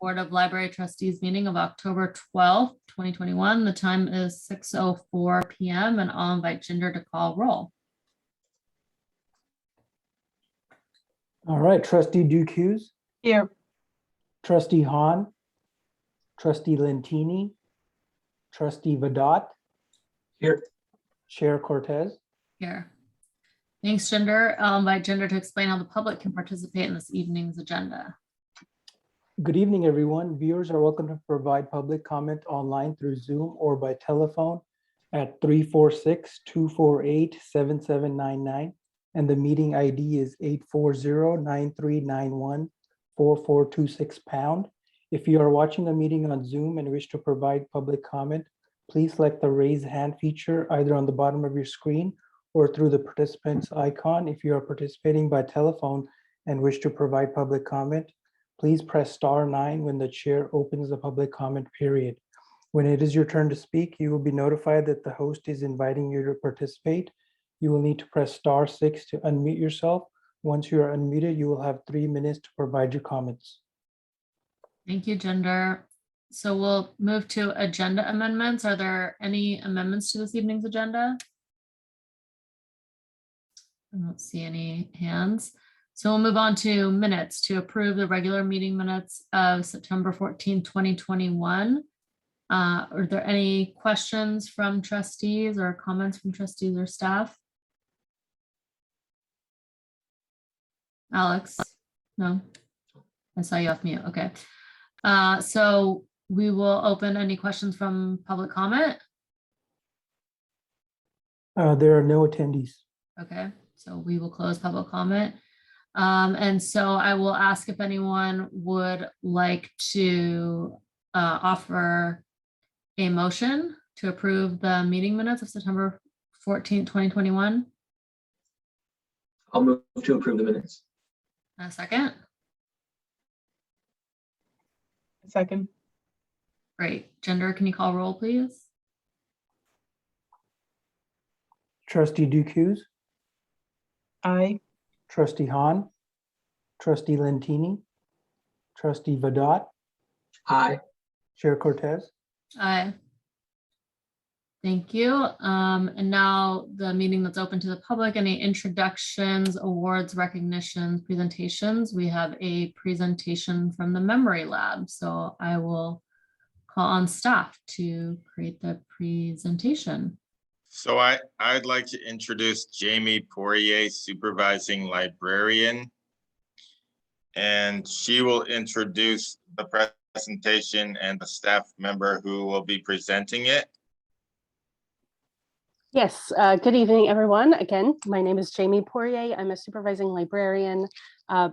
Board of Library Trustees meeting of October 12th, 2021. The time is 6:04 p.m. and I'll invite Jinder to call roll. All right, Trustee Duque. Here. Trustee Hahn. Trustee Lentini. Trustee Vadot. Here. Chair Cortez. Here. Thanks, Jinder. I'll invite Jinder to explain how the public can participate in this evening's agenda. Good evening, everyone. Viewers are welcome to provide public comment online through Zoom or by telephone at 346-248-7799. And the meeting ID is 840-9391-4426#. If you are watching the meeting on Zoom and wish to provide public comment, please select the raise hand feature either on the bottom of your screen or through the participants icon. If you are participating by telephone and wish to provide public comment, please press *9 when the chair opens the public comment period. When it is your turn to speak, you will be notified that the host is inviting you to participate. You will need to press *6 to unmute yourself. Once you are unmuted, you will have 3 minutes to provide your comments. Thank you, Jinder. So we'll move to agenda amendments. Are there any amendments to this evening's agenda? I don't see any hands. So we'll move on to minutes to approve the regular meeting minutes of September 14, 2021. Are there any questions from trustees or comments from trustees or staff? Alex? No? I saw you off mute. Okay. So we will open any questions from public comment. There are no attendees. Okay, so we will close public comment. And so I will ask if anyone would like to offer a motion to approve the meeting minutes of September 14, 2021. I'll move to approve the minutes. A second. Second. Great. Jinder, can you call roll, please? Trustee Duque. Aye. Trustee Hahn. Trustee Lentini. Trustee Vadot. Aye. Chair Cortez. Aye. Thank you. And now the meeting that's open to the public, any introductions, awards, recognitions, presentations. We have a presentation from the Memory Lab. So I will call on staff to create the presentation. So I'd like to introduce Jamie Poirier, supervising librarian. And she will introduce the presentation and the staff member who will be presenting it. Yes, good evening, everyone. Again, my name is Jamie Poirier. I'm a supervising librarian,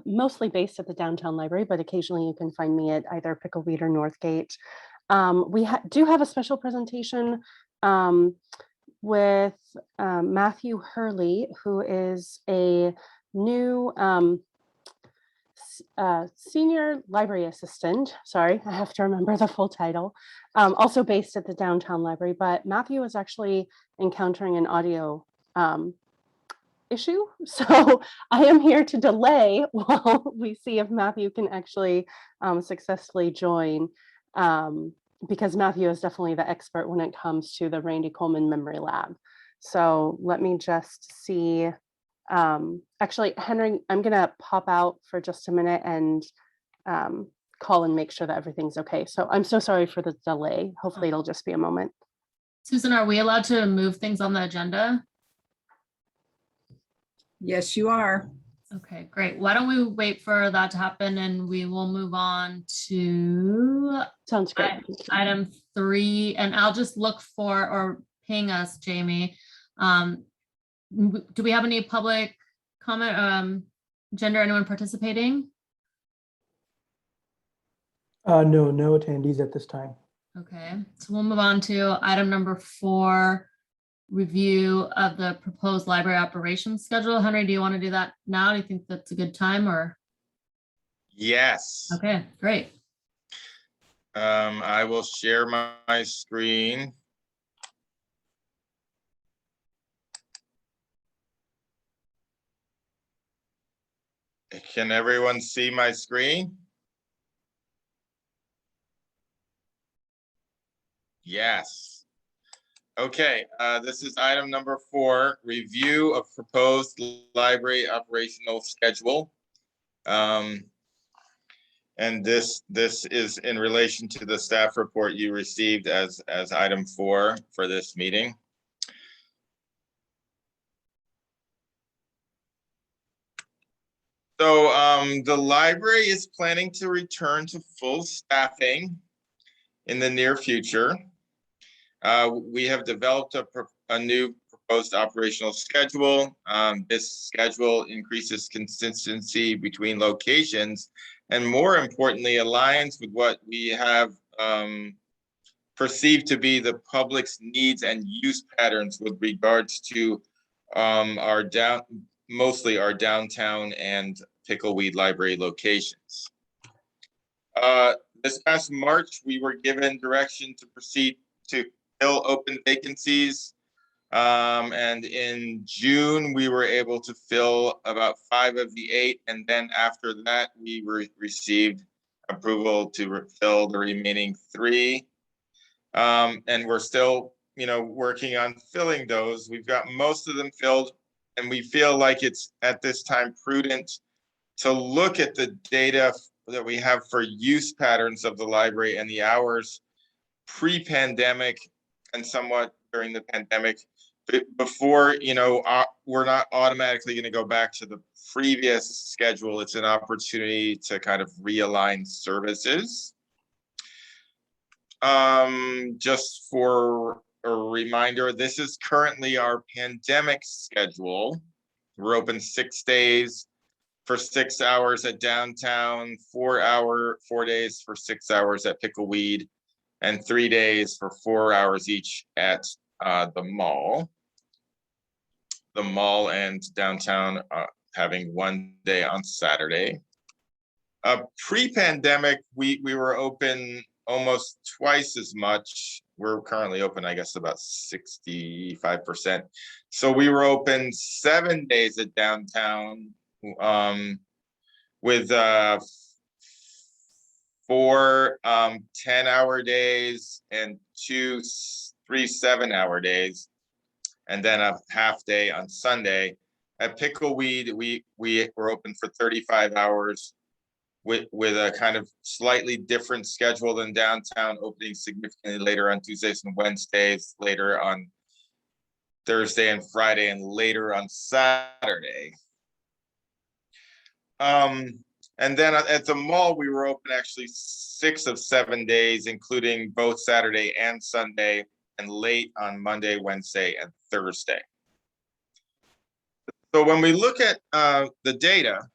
mostly based at the downtown library, but occasionally you can find me at either Pickleweed or Northgate. We do have a special presentation with Matthew Hurley, who is a new senior library assistant. Sorry, I have to remember the full title. Also based at the downtown library, but Matthew is actually encountering an audio issue. So I am here to delay while we see if Matthew can actually successfully join, because Matthew is definitely the expert when it comes to the Randy Coleman Memory Lab. So let me just see. Actually, Henry, I'm gonna pop out for just a minute and call and make sure that everything's okay. So I'm so sorry for the delay. Hopefully it'll just be a moment. Susan, are we allowed to move things on the agenda? Yes, you are. Okay, great. Why don't we wait for that to happen and we will move on to Sounds great. item 3. And I'll just look for or ping us, Jamie. Do we have any public comment? Jinder, anyone participating? No attendees at this time. Okay, so we'll move on to item number 4, review of the proposed library operations schedule. Henry, do you want to do that now? Do you think that's a good time or? Yes. Okay, great. I will share my screen. Can everyone see my screen? Yes. Okay, this is item number 4, review of proposed library operational schedule. And this is in relation to the staff report you received as item 4 for this meeting. So the library is planning to return to full staffing in the near future. We have developed a new proposed operational schedule. This schedule increases consistency between locations and, more importantly, aligns with what we have perceived to be the public's needs and use patterns with regards to mostly our downtown and Pickleweed Library locations. This past March, we were given direction to proceed to fill open vacancies. And in June, we were able to fill about 5 of the 8. And then after that, we received approval to fill the remaining 3. And we're still, working on filling those. We've got most of them filled, and we feel like it's at this time prudent to look at the data that we have for use patterns of the library and the hours pre-pandemic and somewhat during the pandemic, before, we're not automatically going to go back to the previous schedule. It's an opportunity to kind of realign services. Just for a reminder, this is currently our pandemic schedule. We're open 6 days for 6 hours at downtown, 4 days for 6 hours at Pickleweed, and 3 days for 4 hours each at the mall. The mall and downtown having 1 day on Saturday. Pre-pandemic, we were open almost twice as much. We're currently open, I guess, about 65%. So we were open 7 days at downtown with 4 10-hour days and 3 7-hour days, and then a half day on Sunday. At Pickleweed, we were open for 35 hours with a kind of slightly different schedule than downtown, opening significantly later on Tuesdays and Wednesdays, later on Thursday and Friday, and later on Saturday. And then at the mall, we were open actually 6 of 7 days, including both Saturday and Sunday, and late on Monday, Wednesday, and Thursday. So when we look at the data,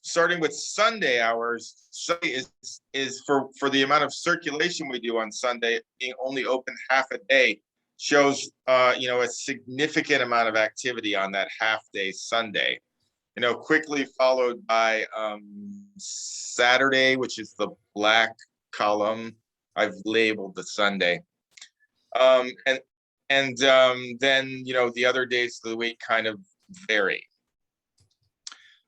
starting with Sunday hours, Sunday is for the amount of circulation we do on Sunday, being only open half a day, shows a significant amount of activity on that half day Sunday. Quickly followed by Saturday, which is the black column. I've labeled the Sunday. And then the other days of the week kind of vary.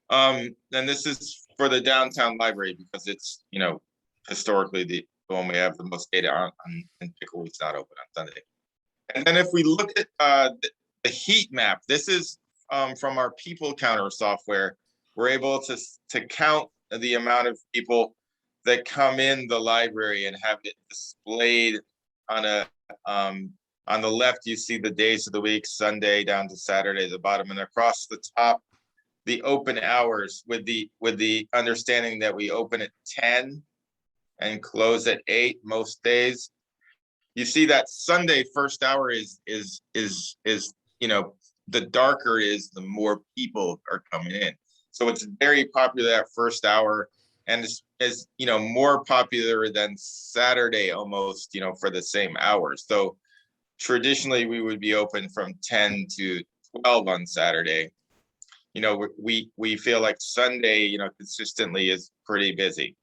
And this is for the downtown library because it's, historically the one we have the most data on, and Pickleweed's not open on Sunday. And then if we look at the heat map, this is from our people counter software. We're able to count the amount of people that come in the library and have it displayed on the left. You see the days of the week, Sunday down to Saturday at the bottom, and across the top, the open hours with the understanding that we open at 10 and close at 8 most days. You see that Sunday first hour is the darker it is, the more people are coming in. So it's very popular that first hour, and is more popular than Saturday almost, for the same hours. So traditionally we would be open from 10 to 12 on Saturday. We feel like Sunday, consistently is pretty busy.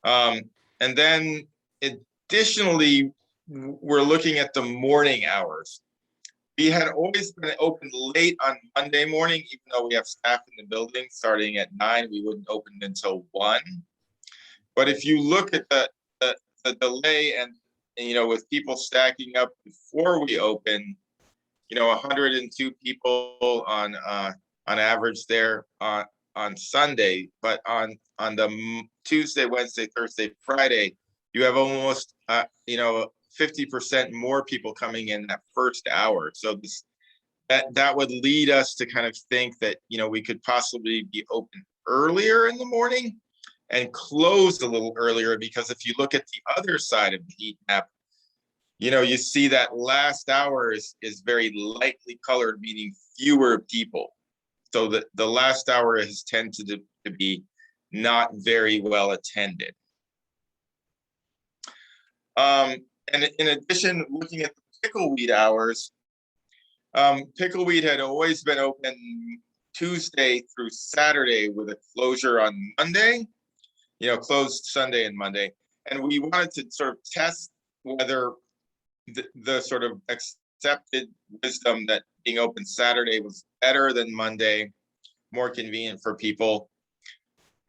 And then additionally, we're looking at the morning hours. We had always been open late on Monday morning, even though we have staff in the building. Starting at 9, we wouldn't open until 1. But if you look at the delay and, with people stacking up before we open, 102 people on average there on Sunday, but on the Tuesday, Wednesday, Thursday, Friday, you have almost 50% more people coming in that first hour. So that would lead us to kind of think that we could possibly be open earlier in the morning and close a little earlier, because if you look at the other side of the heat map, you see that last hour is very lightly colored, meaning fewer people. So the last hour has tended to be not very well attended. And in addition, looking at the Pickleweed Hours, Pickleweed had always been open Tuesday through Saturday with a closure on Monday, closed Sunday and Monday. And we wanted to sort of test whether the sort of accepted wisdom that being open Saturday was better than Monday, more convenient for people,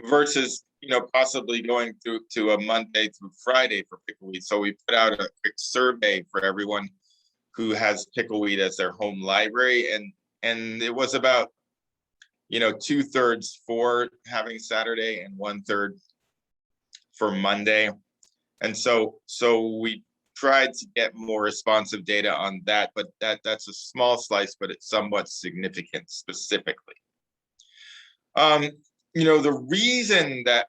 versus possibly going to a Monday through Friday for Pickleweed. So we put out a quick survey for everyone who has Pickleweed as their home library, and it was about 2/3 for having Saturday and 1/3 for Monday. And so we tried to get more responsive data on that, but that's a small slice, but it's somewhat significant specifically. The reason that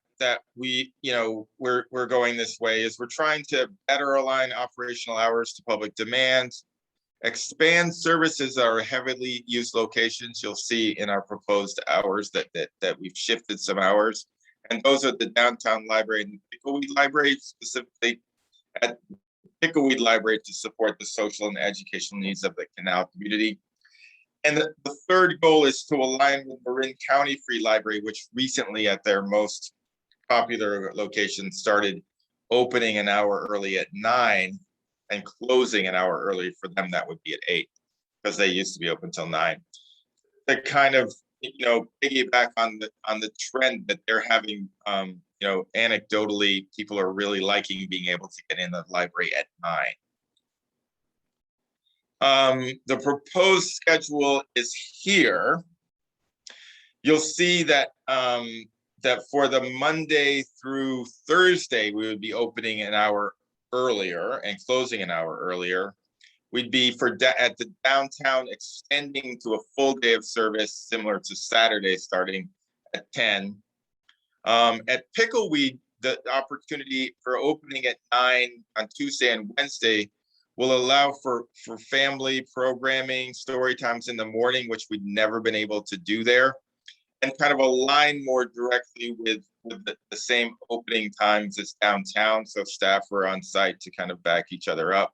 we're going this way is we're trying to better align operational hours to public demand, expand services that are heavily used locations. You'll see in our proposed hours that we've shifted some hours, and those are the downtown library and the Pickleweed Library, specifically at Pickleweed Library to support the social and educational needs of the Canal community. And the third goal is to align with Marin County Free Library, which recently at their most popular location started opening an hour early at 9 and closing an hour early. For them, that would be at 8, because they used to be open till 9. To kind of piggyback on the trend that they're having, anecdotally, people are really liking being able to get in the library at 9. The proposed schedule is here. You'll see that that for the Monday through Thursday, we would be opening an hour earlier and closing an hour earlier. We'd be at the downtown extending to a full day of service, similar to Saturday, starting at 10. At Pickleweed, the opportunity for opening at 9 on Tuesday and Wednesday will allow for family programming, story times in the morning, which we'd never been able to do there, and kind of align more directly with the same opening times as downtown. So staff were on site to kind of back each other up.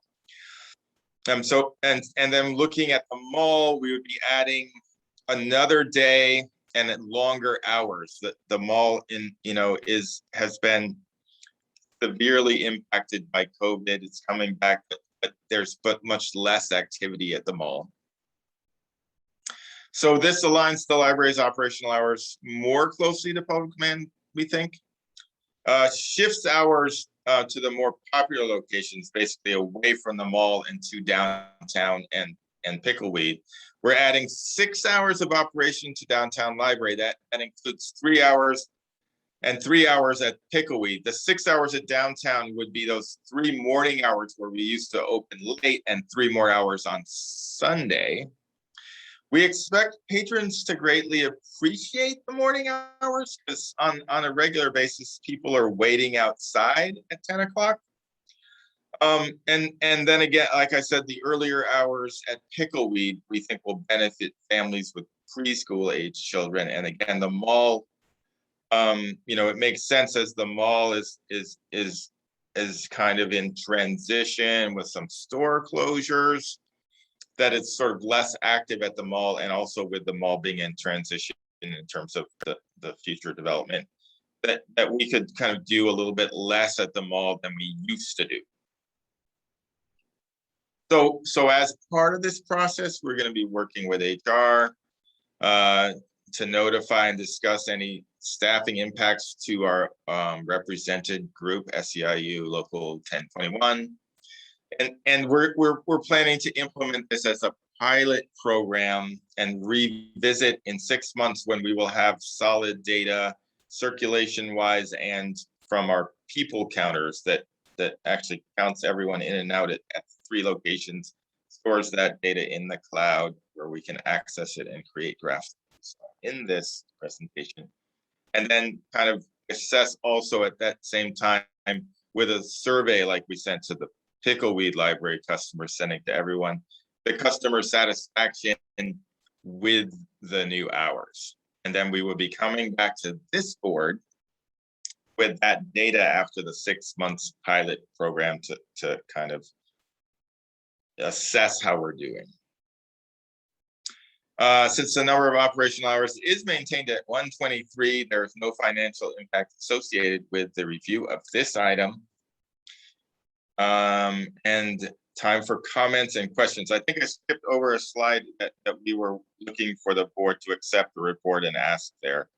And then looking at the mall, we would be adding another day and at longer hours. The mall has been severely impacted by COVID. It's coming back, but there's much less activity at the mall. So this aligns the library's operational hours more closely to public demand, we think. Shifts hours to the more popular locations, basically away from the mall and to downtown and Pickleweed. We're adding 6 hours of operation to downtown library. That includes 3 hours and 3 hours at Pickleweed. The 6 hours at downtown would be those 3 morning hours where we used to open late, and 3 more hours on Sunday. We expect patrons to greatly appreciate the morning hours, because on a regular basis, people are waiting outside at 10 o'clock. And then again, like I said, the earlier hours at Pickleweed, we think will benefit families with preschool age children. And again, the mall, it makes sense as the mall is kind of in transition with some store closures, that it's sort of less active at the mall, and also with the mall being in transition in terms of the future development, that we could kind of do a little bit less at the mall than we used to do. So as part of this process, we're going to be working with HR to notify and discuss any staffing impacts to our represented group, SEIU Local 1021. And we're planning to implement this as a pilot program and revisit in 6 months when we will have solid data circulation wise and from our people counters that actually counts everyone in and out at 3 locations, stores that data in the cloud where we can access it and create drafts in this presentation. And then kind of assess also at that same time with a survey like we sent to the Pickleweed Library customers, sending to everyone, the customer satisfaction with the new hours. And then we will be coming back to this board with that data after the 6 months pilot program to kind of assess how we're doing. Since the number of operational hours is maintained at 123, there is no financial impact associated with the review of this item. And time for comments and questions. I think I skipped over a slide that we were looking for the board to accept the report and ask their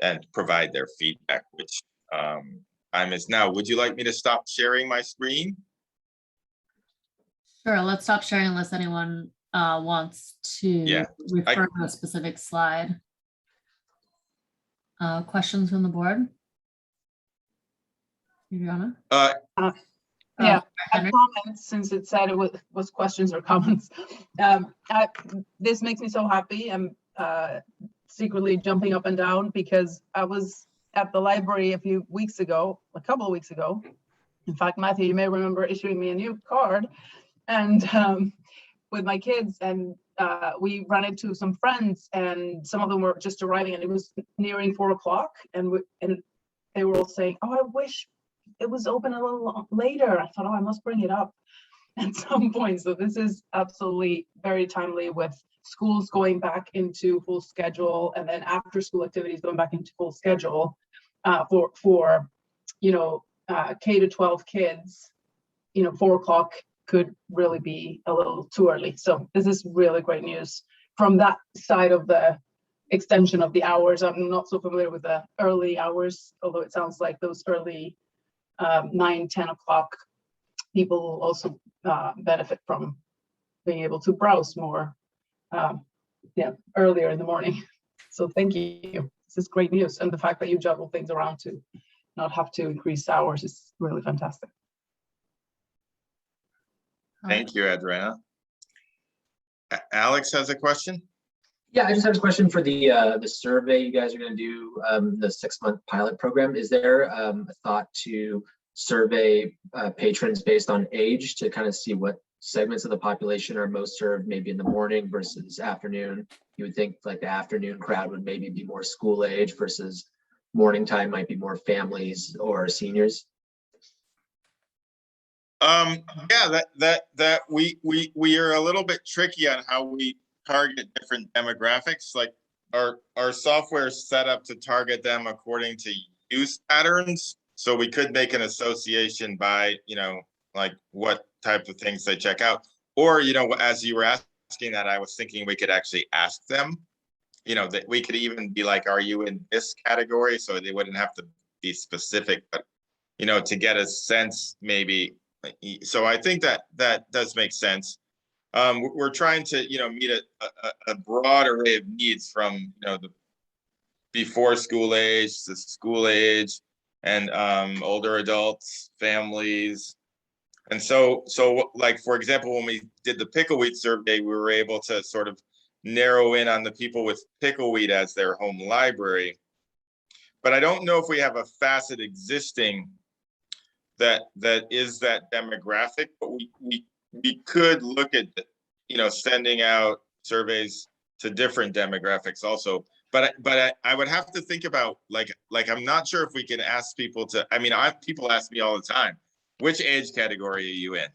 and provide their feedback, which time is now. Would you like me to stop sharing my screen? Sure, let's stop sharing unless anyone wants to refer to a specific slide. Questions from the board? Juliana? Yeah, comments, since it said it was questions or comments. This makes me so happy. I'm secretly jumping up and down because I was at the library a couple of weeks ago. In fact, Matthew, you may remember issuing me a new card and with my kids, and we ran into some friends and some of them were just arriving and it was nearing 4 o'clock and they were all saying, oh, I wish it was open a little later. I thought, oh, I must bring it up at some point. So this is absolutely very timely with schools going back into full schedule and then after school activities going back into full schedule for K to 12 kids. 4 o'clock could really be a little too early. So this is really great news from that side of the extension of the hours. I'm not so familiar with the early hours, although it sounds like those early 9, 10 o'clock people will also benefit from being able to browse more earlier in the morning. So thank you. This is great news. And the fact that you juggle things around to not have to increase hours is really fantastic. Thank you, Adriana. Alex has a question. Yeah, I just have a question for the survey you guys are going to do, the 6-month pilot program. Is there a thought to survey patrons based on age to kind of see what segments of the population are most served, maybe in the morning versus afternoon? You would think like the afternoon crowd would maybe be more school age versus morning time might be more families or seniors. Yeah, that we are a little bit tricky on how we target different demographics. Like our software is set up to target them according to use patterns. So we could make an association by, like what type of things they check out. Or, as you were asking that, I was thinking we could actually ask them, that we could even be like, are you in this category? So they wouldn't have to be specific, but, to get a sense maybe. So I think that does make sense. We're trying to, meet a broad array of needs from, the before school age to school age and older adults, families. And so like, for example, when we did the Pickleweed survey, we were able to sort of narrow in on the people with Pickleweed as their home library. But I don't know if we have a facet existing that is that demographic, but we could look at, sending out surveys to different demographics also. But I would have to think about like I'm not sure if we can ask people to. I mean, people ask me all the time, which age category are you in?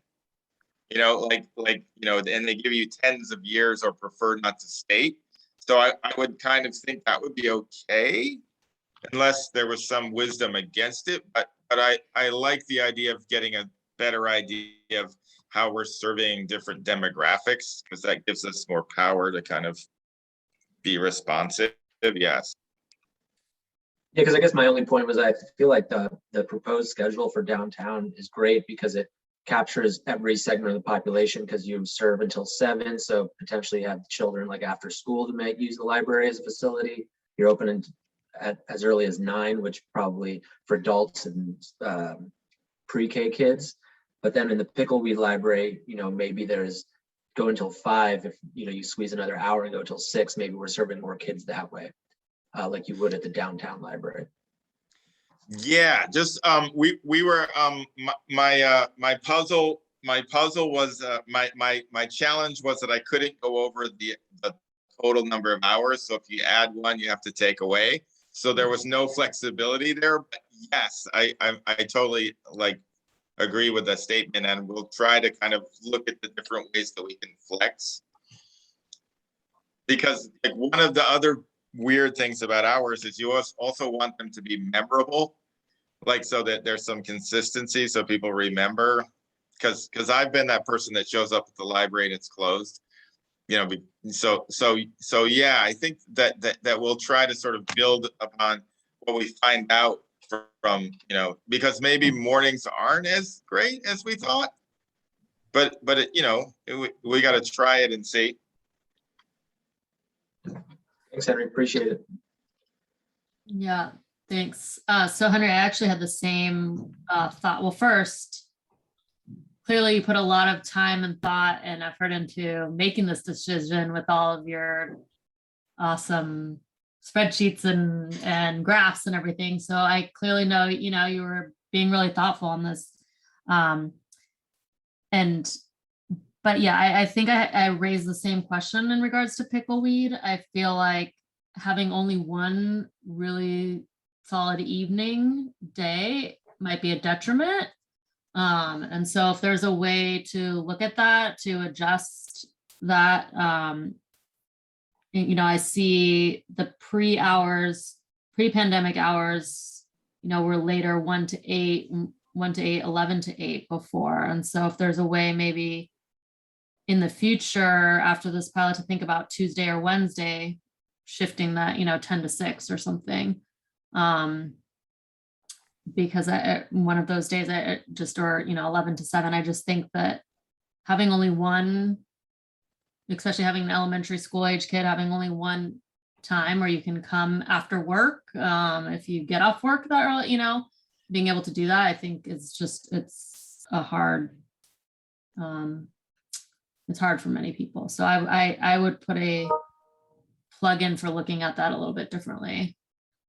And they give you tens of years or prefer not to state. So I would kind of think that would be okay, unless there was some wisdom against it. But I like the idea of getting a better idea of how we're surveying different demographics, because that gives us more power to kind of be responsive. yes. Yeah, because I guess my only point was I feel like the proposed schedule for downtown is great because it captures every segment of the population, because you serve until 7, so potentially you have children like after school to use the library as a facility. You're open at as early as 9, which probably for adults and pre-K kids. But then in the Pickleweed library, maybe there's go until 5. If you squeeze another hour and go till 6, maybe we're serving more kids that way, like you would at the downtown library. Yeah, just we were my puzzle was my challenge was that I couldn't go over the total number of hours. So if you add 1, you have to take away. So there was no flexibility there. But yes, I totally agree with that statement, and we'll try to kind of look at the different ways that we can flex. Because one of the other weird things about hours is you also want them to be memorable, so that there's some consistency so people remember, because I've been that person that shows up at the library and it's closed, so yeah, I think that we'll try to sort of build upon what we find out from because maybe mornings aren't as great as we thought, but we got to try it and see. Thanks, Henry. Appreciate it. Yeah, thanks. So Henry, I actually had the same thought. Well, first, clearly you put a lot of time and thought and effort into making this decision with all of your awesome spreadsheets and graphs and everything. So I clearly know, you were being really thoughtful on this. But yeah, I think I raised the same question in regards to Pickleweed. I feel like having only one really solid evening day might be a detriment. And so if there's a way to look at that, to adjust that, I see the pre-pandemic hours, were later 1 to 8, 1 to 8, 11 to 8 before. And so if there's a way maybe in the future after this pilot to think about Tuesday or Wednesday, shifting that, 10 to 6 or something. Because one of those days or 11 to 7, I just think that having only one, especially having an elementary school age kid, having only one time where you can come after work, if you get off work that early, being able to do that, I think it's hard for many people. So I would put a plug in for looking at that a little bit differently.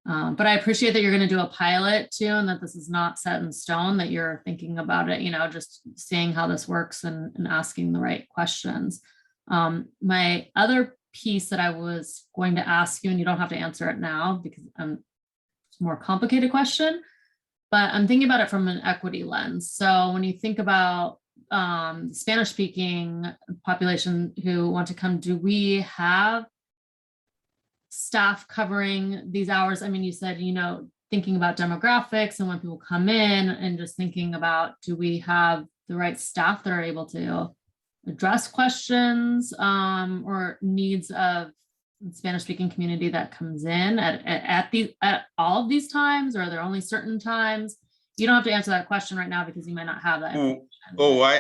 But I appreciate that you're going to do a pilot too, and that this is not set in stone, that you're thinking about it, just seeing how this works and asking the right questions. My other piece that I was going to ask you, and you don't have to answer it now because it's a more complicated question, but I'm thinking about it from an equity lens. So when you think about Spanish speaking population who want to come, do we have staff covering these hours? I mean, you said, thinking about demographics and when people come in, and just thinking about, do we have the right staff that are able to address questions or needs of the Spanish speaking community that comes in at all of these times, or are there only certain times? You don't have to answer that question right now because you might not have that information.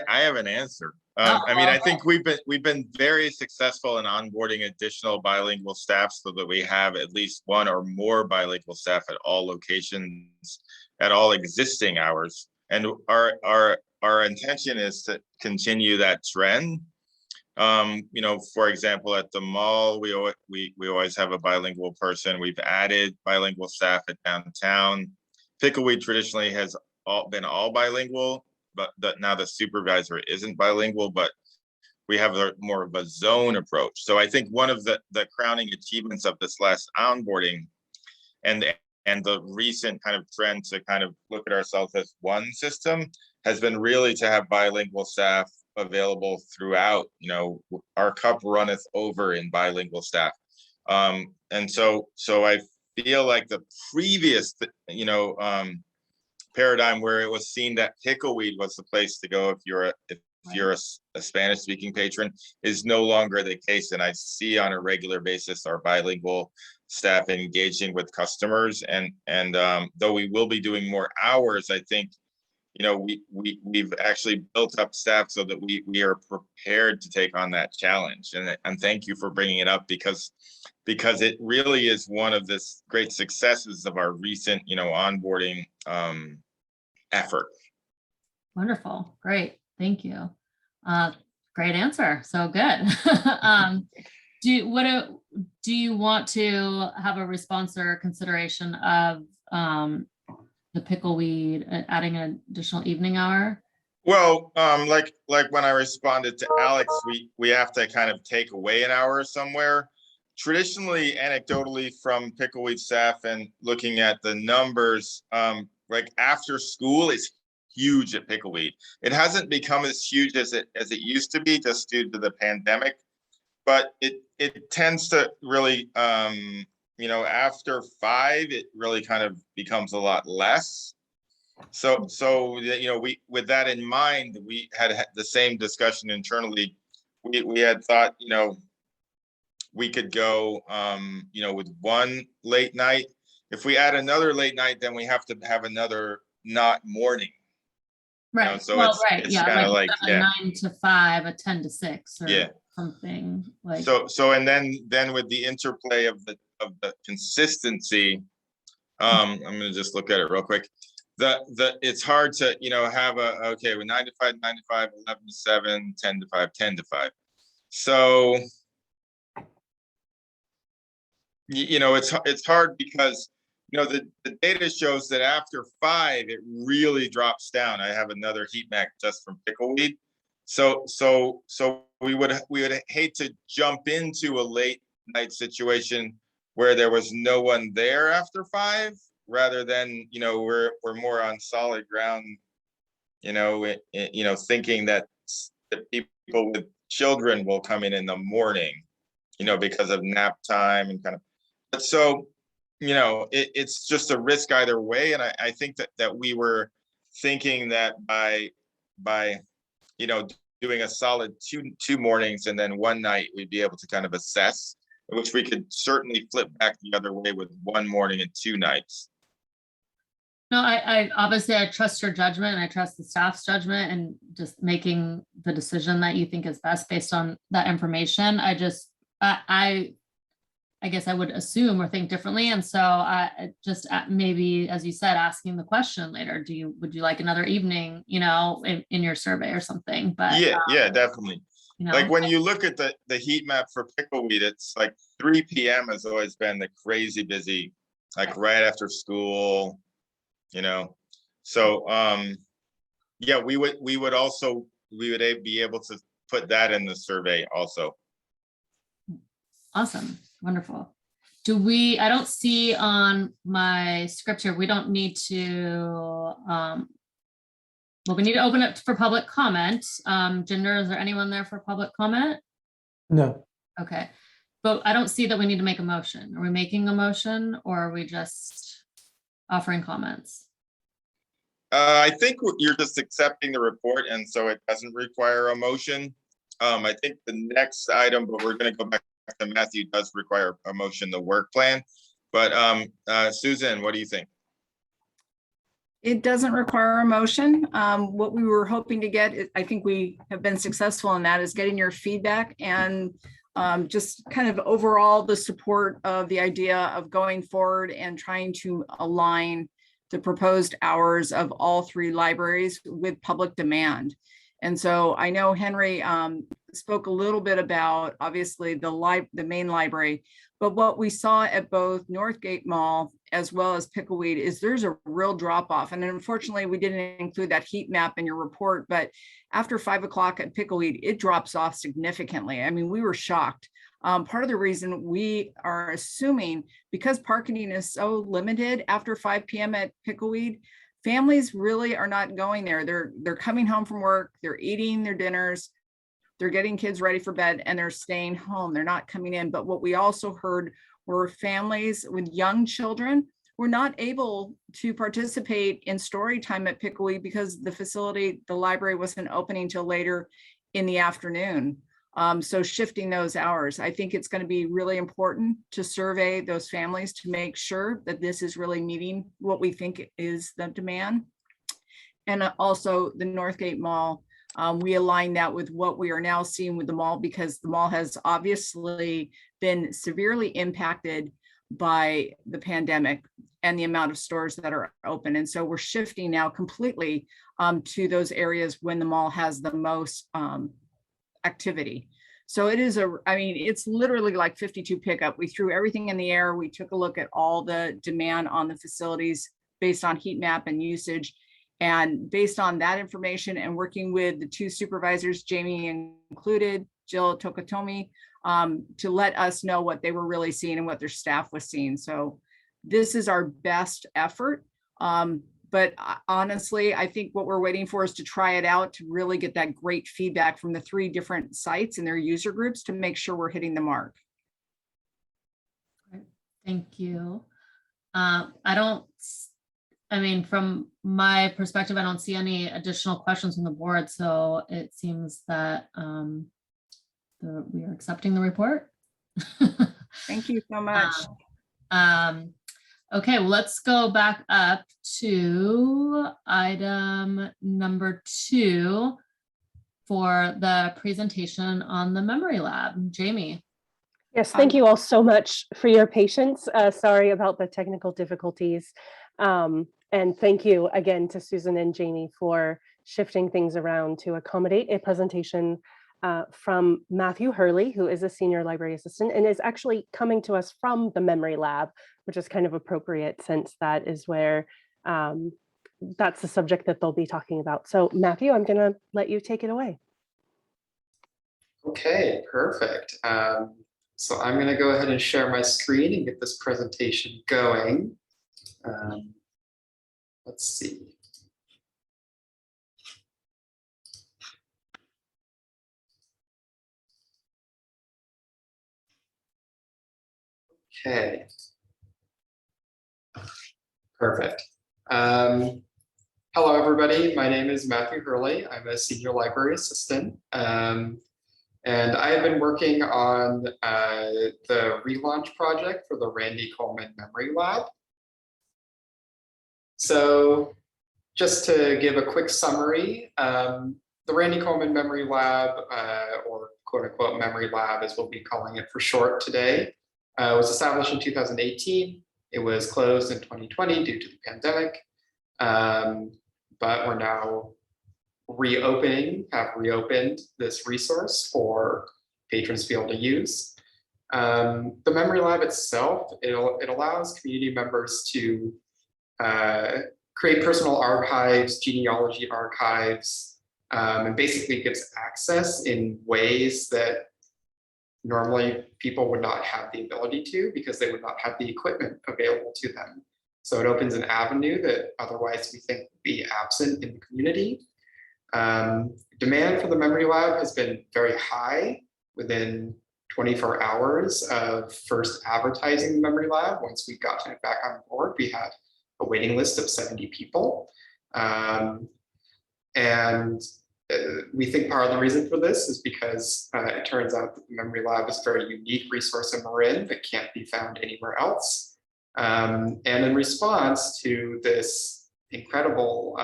I have an answer. I think we've been very successful in onboarding additional bilingual staff so that we have at least one or more bilingual staff at all locations at all existing hours. And our intention is to continue that trend. For example, at the mall, we always have a bilingual person. We've added bilingual staff at downtown. Pickleweed traditionally has been all bilingual, but now the supervisor isn't bilingual, but we have more of a zone approach. So I think one of the crowning achievements of this last onboarding and the recent kind of trend to kind of look at ourselves as one system has been really to have bilingual staff available throughout. Our cup runneth over in bilingual staff. And so I feel like the previous, paradigm where it was seen that Pickleweed was the place to go if you're a Spanish speaking patron is no longer the case. And I see on a regular basis our bilingual staff engaging with customers, and though we will be doing more hours, I think, you know, we've actually built up staff so that we are prepared to take on that challenge. And thank you for bringing it up, because it really is one of the great successes of our recent, you know, onboarding effort. Wonderful. Great. Thank you. Great answer. So good. Do you want to have a response or consideration of the pickleweed adding an additional evening hour? Well, like when I responded to Alex, we have to kind of take away an hour somewhere. Traditionally, anecdotally, from Pickleweed staff and looking at the numbers, like after school is huge at Pickleweed. It hasn't become as huge as it used to be, just due to the pandemic, but it tends to really, you know, after 5, it really kind of becomes a lot less. So you know, with that in mind, we had the same discussion internally. We had thought, you know, we could go, you know, with 1 late night. If we add another late night, then we have to have another not morning. Right. You know, so well, it's yeah, kind of like a 9 to 5, a 10 to 6, or yeah, something like. So and then with the interplay of the consistency, I'm gonna just look at it real quick. It's hard to, you know, have okay, with 9 to 5, 9 to 5, 11 to 7, 10 to 5, 10 to 5. So you know, it's hard because, you know, the data shows that after 5, it really drops down. I have another heat map just from Pickleweed. So we would hate to jump into a late night situation where there was no one there after 5, rather than, you know, we're more on solid ground, you know, thinking that the people with children will come in the morning, you know, because of nap time and kind of. But so, you know, it's just a risk either way. And I think that we were thinking that by, you know, doing a solid two mornings and then 1 night, we'd be able to kind of assess, which we could certainly flip back the other way with 1 morning and 2 nights. No, I obviously I trust your judgment, and I trust the staff's judgment, and just making the decision that you think is best based on that information. I guess I would assume or think differently. And so I just maybe, as you said, asking the question later, would you like another evening, you know, in your survey or something? But yeah, definitely. You know, like when you look at the heat map for Pickleweed, it's like 3 p.m. has always been the crazy busy, like right after school, you know. So yeah, we would be able to put that in the survey also. Awesome. Wonderful. I don't see on my script here, we don't need to, well, we need to open it for public comment. Jinder, is there anyone there for public comment? No. Okay. But I don't see that we need to make a motion. Are we making a motion, or are we just offering comments? I think you're just accepting the report, and so it doesn't require a motion. I think the next item, but we're going to go back to Matthew, does require a motion, the work plan. But Susan, what do you think? It doesn't require a motion. What we were hoping to get, I think we have been successful in that, is getting your feedback and just kind of overall the support of the idea of going forward and trying to align the proposed hours of all 3 libraries with public demand. And so I know Henry spoke a little bit about, obviously, the main library, but what we saw at both Northgate Mall as well as Pickleweed is there's a real drop off. And unfortunately, we didn't include that heat map in your report, but after 5 o'clock at Pickleweed, it drops off significantly. I mean, we were shocked. Part of the reason we are assuming, because parking is so limited after 5 p.m. at Pickleweed, families really are not going there. They're coming home from work, they're eating their dinners, they're getting kids ready for bed, and they're staying home. They're not coming in. But what we also heard were families with young children were not able to participate in story time at Pickleweed because the facility, the library wasn't opening till later in the afternoon. So shifting those hours, I think it's going to be really important to survey those families to make sure that this is really meeting what we think is the demand. And also the Northgate Mall, we align that with what we are now seeing with the mall, because the mall has obviously been severely impacted by the pandemic and the amount of stores that are open. And so we're shifting now completely to those areas when the mall has the most activity. So it is it's literally like 52 pickup. We threw everything in the air. We took a look at all the demand on the facilities based on heat map and usage. And based on that information and working with the two supervisors, Jamie included, Jill Tokotomi, to let us know what they were really seeing and what their staff was seeing. So this is our best effort. But honestly, I think what we're waiting for is to try it out to really get that great feedback from the 3 different sites and their user groups to make sure we're hitting the mark. Thank you. From my perspective, I don't see any additional questions from the board. So it seems that we are accepting the report. Thank you so much. Okay, well, let's go back up to item number 2 for the presentation on the memory lab. Jamie. Yes, thank you all so much for your patience. Sorry about the technical difficulties. And thank you again to Susan and Jamie for shifting things around to accommodate a presentation from Matthew Hurley, who is a senior library assistant and is actually coming to us from the memory lab, which is kind of appropriate since that is where that's the subject that they'll be talking about. So Matthew, I'm going to let you take it away. Okay, perfect. So I'm going to go ahead and share my screen and get this presentation going. Let's see. Okay. Perfect. Hello, everybody. My name is Matthew Hurley. I'm a senior library assistant. And I have been working on the relaunch project for the Randy Coleman Memory Lab. So just to give a quick summary, the Randy Coleman Memory Lab, or quote unquote memory lab, as we'll be calling it for short today, was established in 2018. It was closed in 2020 due to the pandemic, but we're now have reopened this resource for patrons to be able to use. The memory lab itself, it allows community members to create personal archives, genealogy archives, and basically gives access in ways that normally people would not have the ability to because they would not have the equipment available to them. So it opens an avenue that otherwise we think would be absent in the community. Demand for the memory lab has been very high. Within 24 hours of first advertising the memory lab, once we got it back on board, we had a waiting list of 70 people. We think part of the reason for this is because it turns out that the memory lab is a very unique resource in Marin that can't be found anywhere else. And in response to this incredible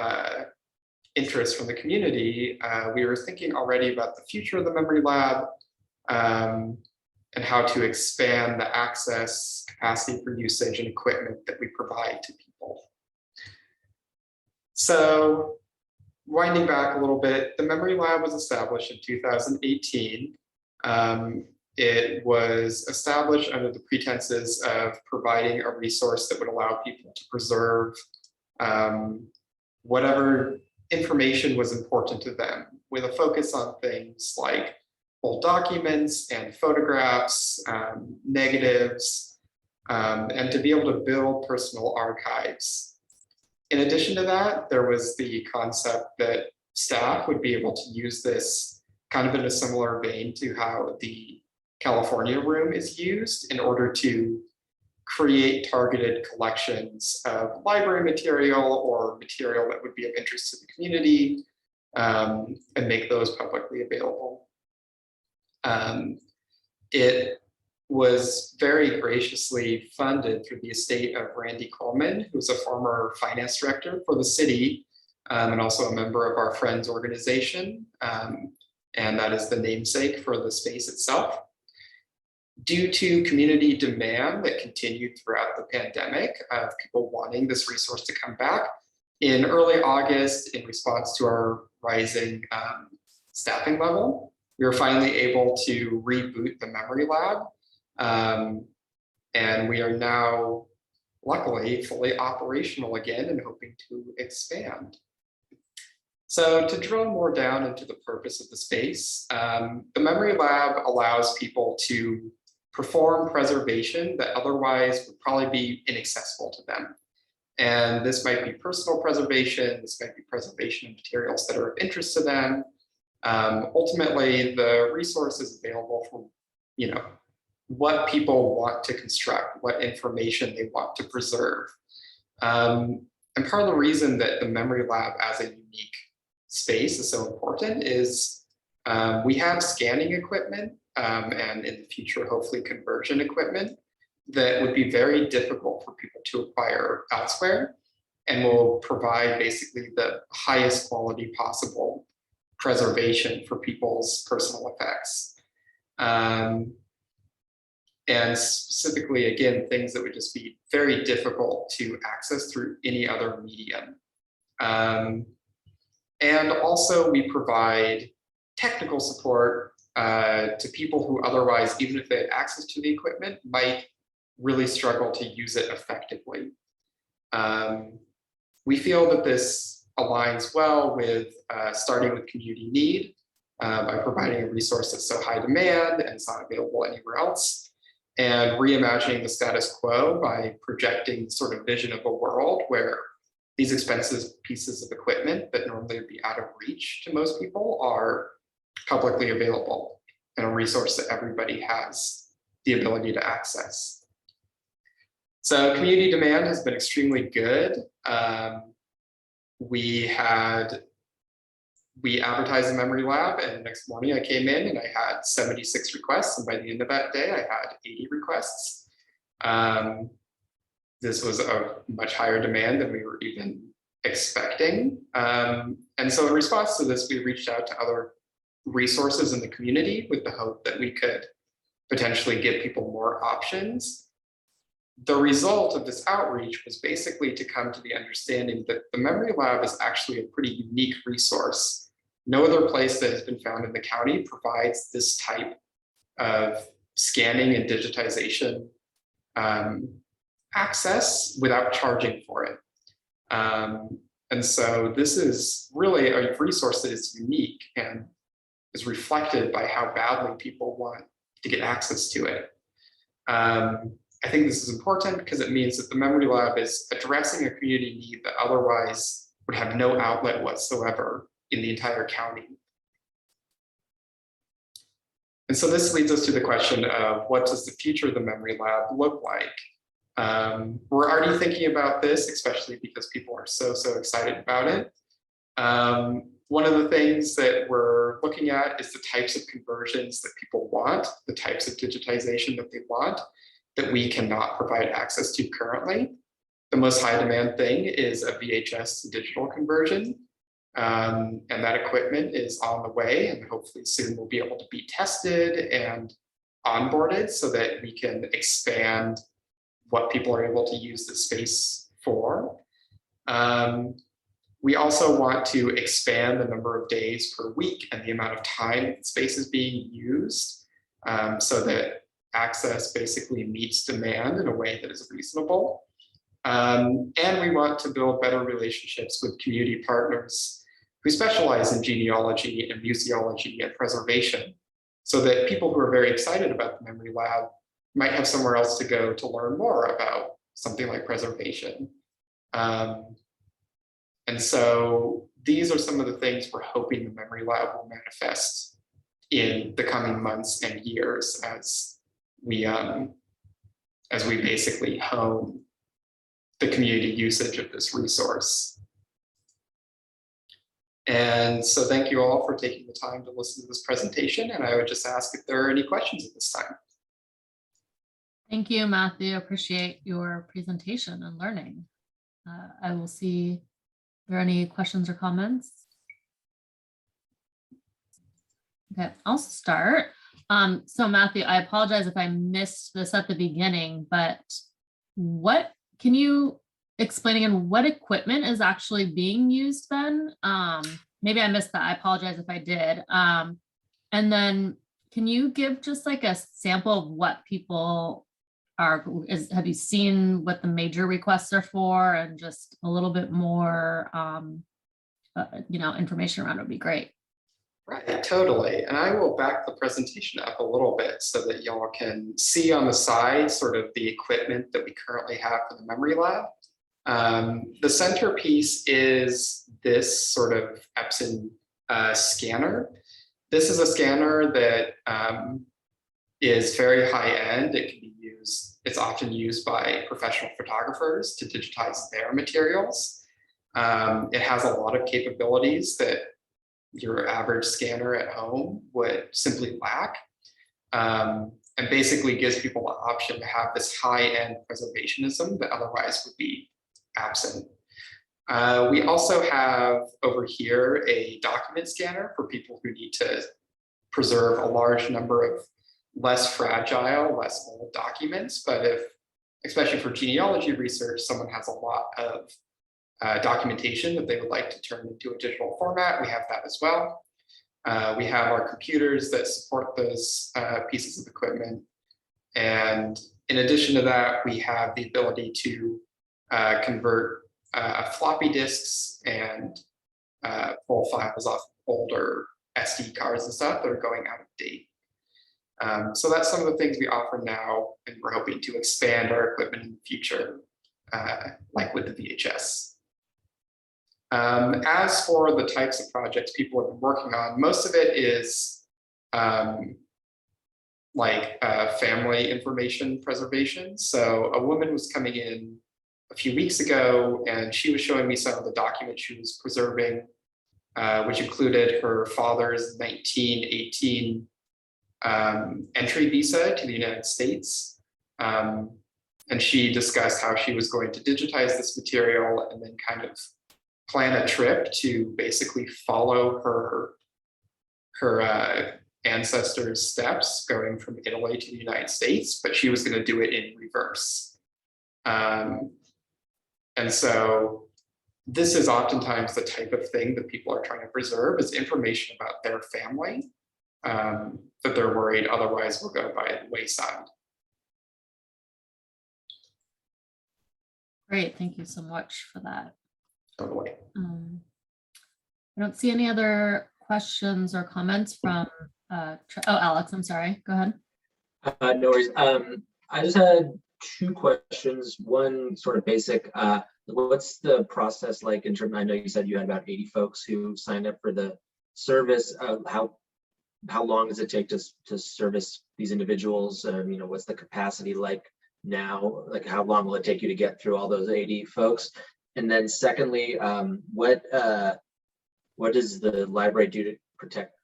interest from the community, we were thinking already about the future of the memory lab and how to expand the access, capacity for usage, and equipment that we provide to people. So winding back a little bit, the memory lab was established in 2018. It was established under the pretenses of providing a resource that would allow people to preserve whatever information was important to them, with a focus on things like old documents and photographs, negatives, and to be able to build personal archives. In addition to that, there was the concept that staff would be able to use this kind of in a similar vein to how the California room is used in order to create targeted collections of library material or material that would be of interest to the community, and make those publicly available. It was very graciously funded through the estate of Randy Coleman, who's a former finance director for the city, and also a member of our Friends organization. And that is the namesake for the space itself. Due to community demand that continued throughout the pandemic of people wanting this resource to come back, in early August, in response to our rising staffing level, we were finally able to reboot the Memory Lab. And we are now, luckily, fully operational again and hoping to expand. So to drill more down into the purpose of the space, the Memory Lab allows people to perform preservation that otherwise would probably be inaccessible to them. And this might be personal preservation, this might be preservation of materials that are of interest to them. Ultimately, the resource is available for, what people want to construct, what information they want to preserve. And part of the reason that the Memory Lab as a unique space is so important is we have scanning equipment and in the future, hopefully conversion equipment that would be very difficult for people to acquire elsewhere and will provide basically the highest quality possible preservation for people's personal effects. And specifically, again, things that would just be very difficult to access through any other medium. And also we provide technical support to people who otherwise, even if they had access to the equipment, might really struggle to use it effectively. We feel that this aligns well with starting with community need by providing a resource that's so high demand and it's not available anywhere else, and reimagining the status quo by projecting sort of vision of a world where these expensive pieces of equipment that normally would be out of reach to most people are publicly available and a resource that everybody has the ability to access. So community demand has been extremely good. We advertised the Memory Lab, and the next morning I came in and I had 76 requests, and by the end of that day I had 80 requests. This was a much higher demand than we were even expecting. And so in response to this, we reached out to other resources in the community with the hope that we could potentially give people more options. The result of this outreach was basically to come to the understanding that the Memory Lab is actually a pretty unique resource. No other place that has been found in the county provides this type of scanning and digitization access without charging for it. And so this is really a resource that is unique and is reflected by how badly people want to get access to it. I think this is important because it means that the Memory Lab is addressing a community need that otherwise would have no outlet whatsoever in the entire county. And so this leads us to the question of what does the future of the Memory Lab look like? We're already thinking about this, especially because people are so excited about it. One of the things that we're looking at is the types of conversions that people want, the types of digitization that they want, that we cannot provide access to currently. The most high demand thing is a VHS to digital conversion. And that equipment is on the way, and hopefully soon we'll be able to be tested and onboarded so that we can expand what people are able to use the space for. We also want to expand the number of days per week and the amount of time that space is being used so that access basically meets demand in a way that is reasonable. And we want to build better relationships with community partners who specialize in genealogy and museology and preservation, so that people who are very excited about the Memory Lab might have somewhere else to go to learn more about something like preservation. And so these are some of the things we're hoping the Memory Lab will manifest in the coming months and years as we as we basically hone the community usage of this resource. And so thank you all for taking the time to listen to this presentation. And I would just ask if there are any questions at this time. Thank you, Matthew. Appreciate your presentation and learning. I will see if there are any questions or comments. Okay, I'll start. So Matthew, I apologize if I missed this at the beginning, but what can you explain again, what equipment is actually being used then? Maybe I missed that. I apologize if I did. And then can you give just like a sample of what people have you seen what the major requests are for, and just a little bit more, information around it would be great. Right, totally. And I will back the presentation up a little bit so that y'all can see on the side sort of the equipment that we currently have for the memory lab. The centerpiece is this sort of Epson scanner. This is a scanner that is very high end. It can be used, it's often used by professional photographers to digitize their materials. It has a lot of capabilities that your average scanner at home would simply lack, and basically gives people the option to have this high-end preservationism that otherwise would be absent. We also have over here a document scanner for people who need to preserve a large number of less fragile, less old documents. But if, especially for genealogy research, someone has a lot of documentation that they would like to turn into a digital format, we have that as well. We have our computers that support those pieces of equipment. And in addition to that, we have the ability to convert floppy disks and pull files off older SD cards and stuff that are going out of date. So that's some of the things we offer now, and we're hoping to expand our equipment in the future, like with the VHS. As for the types of projects people have been working on, most of it is family information preservation. So a woman was coming in a few weeks ago, and she was showing me some of the documents she was preserving, which included her father's 1918 entry visa to the United States. And she discussed how she was going to digitize this material and then kind of plan a trip to basically follow her ancestors' steps going from Italy to the United States, but she was going to do it in reverse. And so this is oftentimes the type of thing that people are trying to preserve, is information about their family that they're worried otherwise will go by the wayside. Great, thank you so much for that. Totally. I don't see any other questions or comments from, Alex, I'm sorry, go ahead. No worries. I just had two questions. One sort of basic, what's the process like in terms, I know you said you had about 80 folks who signed up for the service. How long does it take to service these individuals? What's the capacity like now? Like, how long will it take you to get through all those 80 folks? And then secondly, what does the library do to protect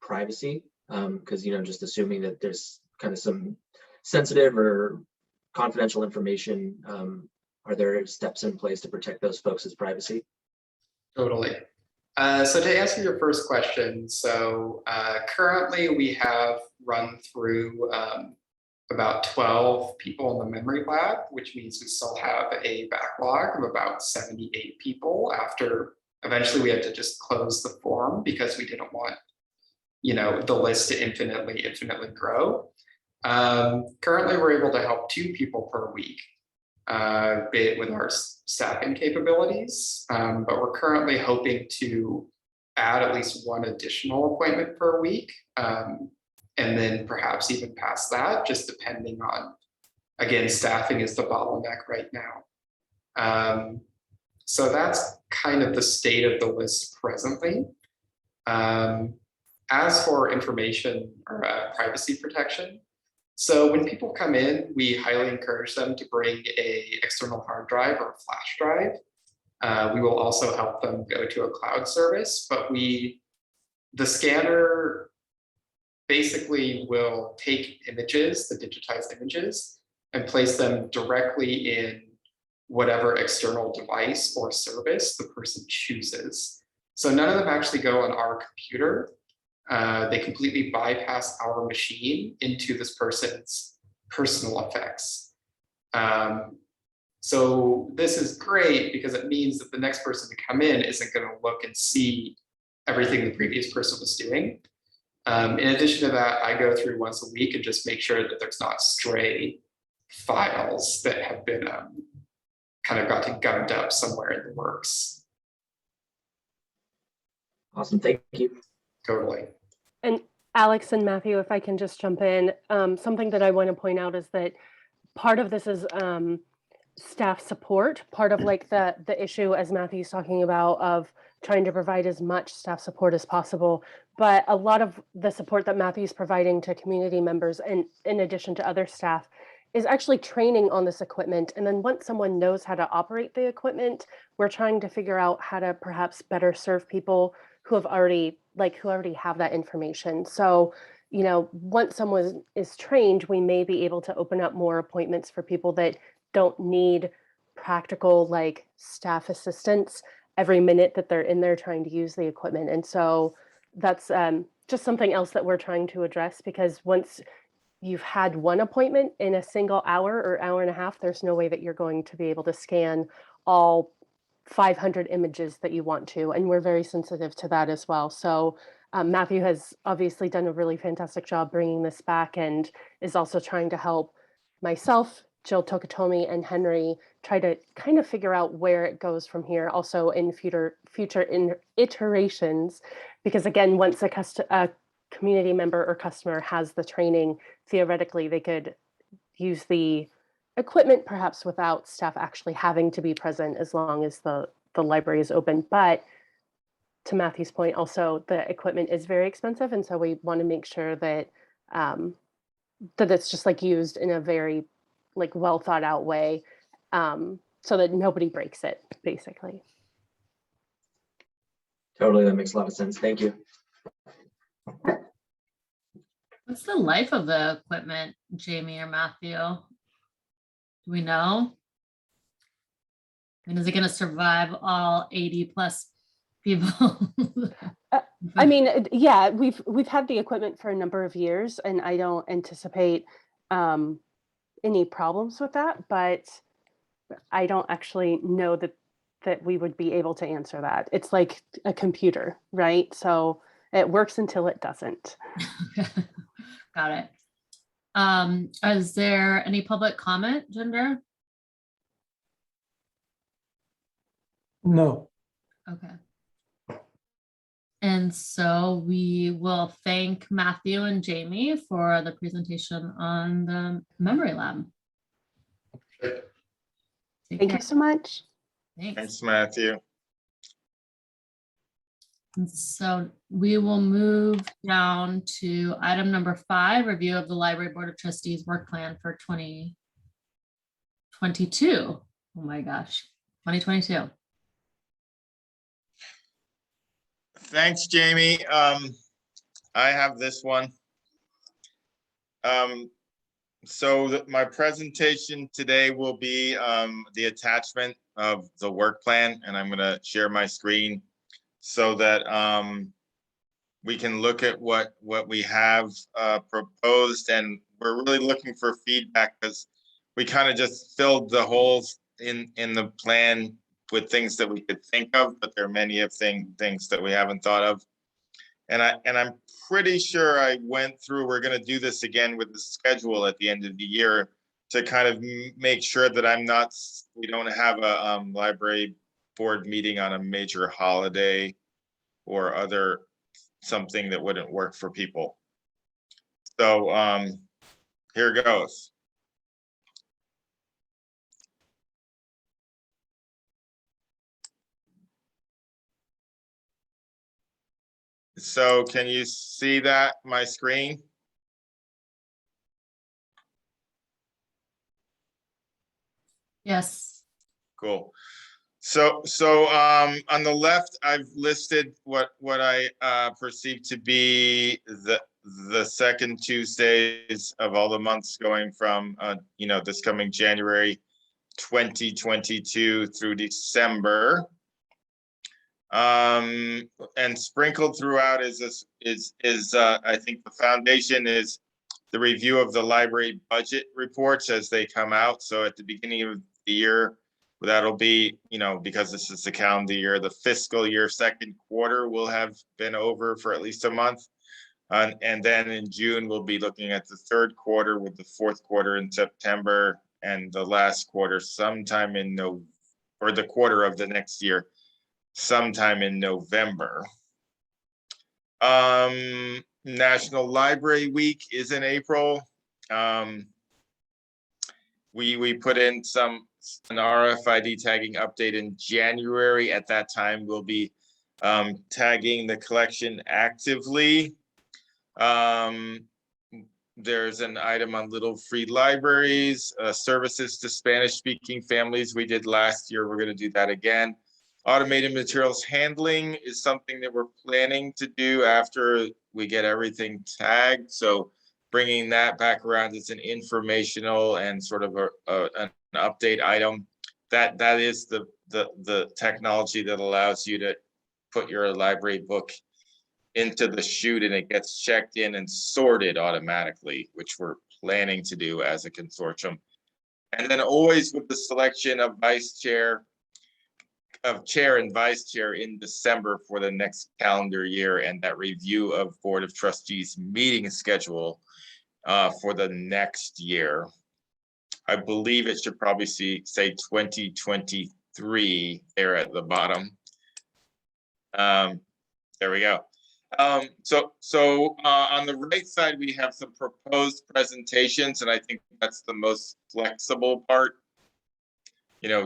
privacy? Because just assuming that there's kind of some sensitive or confidential information, are there steps in place to protect those folks' privacy? Totally. So to answer your first question, so currently we have run through about 12 people in the memory lab, which means we still have a backlog of about 78 people after eventually we had to just close the form because we didn't want, the list to infinitely grow. Currently, we're able to help 2 people per week, with our staffing capabilities, but we're currently hoping to add at least 1 additional appointment per week, and then perhaps even past that, just depending on, again, staffing is the bottleneck right now. So that's kind of the state of the list presently. As for information or privacy protection, So when people come in, we highly encourage them to bring a external hard drive or a flash drive. We will also help them go to a cloud service, but the scanner basically will take images, the digitized images, and place them directly in whatever external device or service the person chooses. So none of them actually go on our computer. They completely bypass our machine into this person's personal effects. So this is great because it means that the next person to come in isn't going to look and see everything the previous person was doing. In addition to that, I go through once a week and just make sure that there's not stray files that have been kind of gotten gummed up somewhere in the works. Awesome, thank you. Totally. And Alex and Matthew, if I can just jump in, something that I want to point out is that part of this is staff support. Part of like the issue, as Matthew's talking about, of trying to provide as much staff support as possible. But a lot of the support that Matthew's providing to community members, and in addition to other staff, is actually training on this equipment. And then once someone knows how to operate the equipment, we're trying to figure out how to perhaps better serve people who already have that information. So, you know, once someone is trained, we may be able to open up more appointments for people that don't need practical like staff assistance every minute that they're in there trying to use the equipment. And so that's just something else that we're trying to address, because once you've had one appointment in a single hour or hour and a half, there's no way that you're going to be able to scan all 500 images that you want to. And we're very sensitive to that as well. So Matthew has obviously done a really fantastic job bringing this back, and is also trying to help myself, Jill Tokotomi, and Henry try to kind of figure out where it goes from here, also in future iterations, because again, once a community member or customer has the training, theoretically they could use the equipment perhaps without staff actually having to be present, as long as the library is open. But to Matthew's point, also the equipment is very expensive, and so we want to make sure that that it's just like used in a very like well thought out way, so that nobody breaks it, basically. Totally, that makes a lot of sense. Thank you. What's the life of the equipment, Jamie or Matthew? Do we know? I mean, is it going to survive all 80 plus people? I mean, yeah, we've had the equipment for a number of years, and I don't anticipate any problems with that, but I don't actually know that we would be able to answer that. It's like a computer, right? So it works until it doesn't. Got it. Is there any public comment, Jinder? No. Okay. And so we will thank Matthew and Jamie for the presentation on the Memory Lab. Thank you so much. Thanks, Matthew. And so we will move down to item number 5, review of the Library Board of Trustees work plan for 2022. Oh my gosh, 2022. Thanks, Jamie. I have this one. My presentation today will be the attachment of the work plan, and I'm going to share my screen so that we can look at what we have proposed. And we're really looking for feedback, because we kind of just filled the holes in the plan with things that we could think of, but there are many of things that we haven't thought of. And I'm pretty sure I went through, we're going to do this again with the schedule at the end of the year to kind of make sure that we don't have a library board meeting on a major holiday or something that wouldn't work for people. So here goes. So can you see that, my screen? Yes. Cool. So on the left, I've listed what I perceive to be the second Tuesdays of all the months going from this coming January 2022 through December. And sprinkled throughout is I think the foundation is the review of the library budget reports as they come out. So at the beginning of the year, that'll be, because this is the calendar year, the fiscal year second quarter will have been over for at least a month. And then in June, we'll be looking at the third quarter, with the fourth quarter in September, and the last quarter sometime in or the quarter of the next year, sometime in November. National Library Week is in April. We put in an RFID tagging update in January. At that time, we'll be tagging the collection actively. There's an item on Little Free Libraries, services to Spanish-speaking families. We did last year. We're going to do that again. Automated materials handling is something that we're planning to do after we get everything tagged. So bringing that back around as an informational and sort of an update item. That is the technology that allows you to put your library book into the chute and it gets checked in and sorted automatically, which we're planning to do as a consortium. And then always with the selection of chair and vice chair in December for the next calendar year, and that review of Board of Trustees meeting schedule for the next year. I believe it should probably say 2023 there at the bottom. There we go. So on the right side, we have some proposed presentations, and I think that's the most flexible part.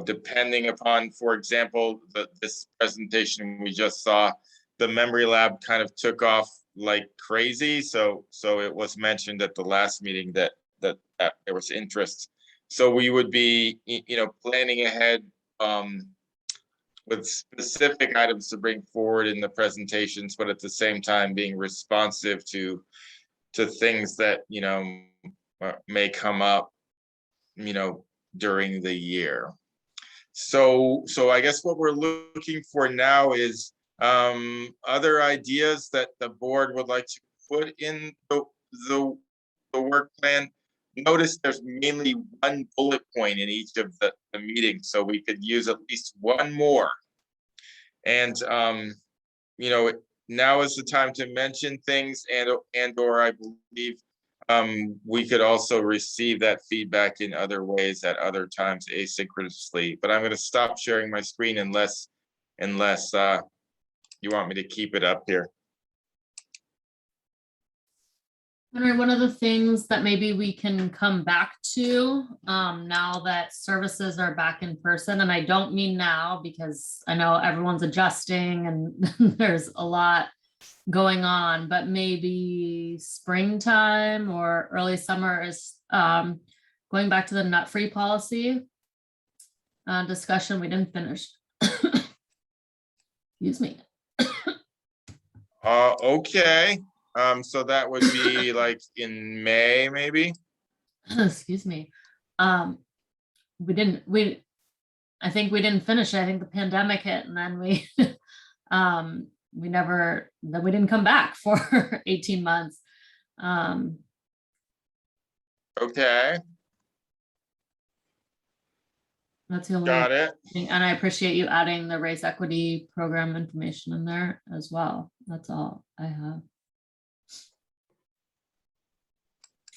Depending upon, for example, this presentation we just saw, the memory lab kind of took off like crazy. So it was mentioned at the last meeting that there was interest. So we would be, planning ahead with specific items to bring forward in the presentations, but at the same time being responsive to things that, may come up, during the year. So I guess what we're looking for now is other ideas that the board would like to put in the work plan. Notice there's mainly one bullet point in each of the meetings, so we could use at least one more. And now is the time to mention things, and or I believe we could also receive that feedback in other ways at other times asynchronously. But I'm going to stop sharing my screen unless you want me to keep it up here. Henry, one of the things that maybe we can come back to now that services are back in person, and I don't mean now because I know everyone's adjusting and there's a lot going on, but maybe springtime or early summer is going back to the nut-free policy discussion we didn't finish. Excuse me. Okay. So that would be like in May, maybe. Excuse me. I think we didn't finish it. I think the pandemic hit, and then we we didn't come back for 18 months. Okay. That's the only Got it. thing. And I appreciate you adding the race equity program information in there as well. That's all I have.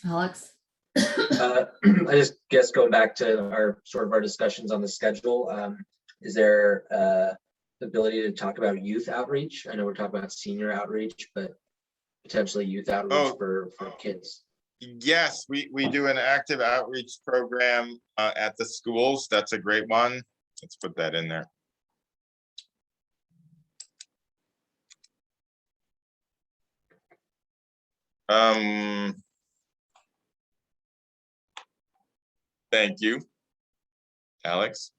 Alex? I just guess going back to our discussions on the schedule, is there the ability to talk about youth outreach? I know we're talking about senior outreach, but potentially youth outreach for kids. Yes, we do an active outreach program at the schools. That's a great one. Let's put that in there. Thank you. Alex?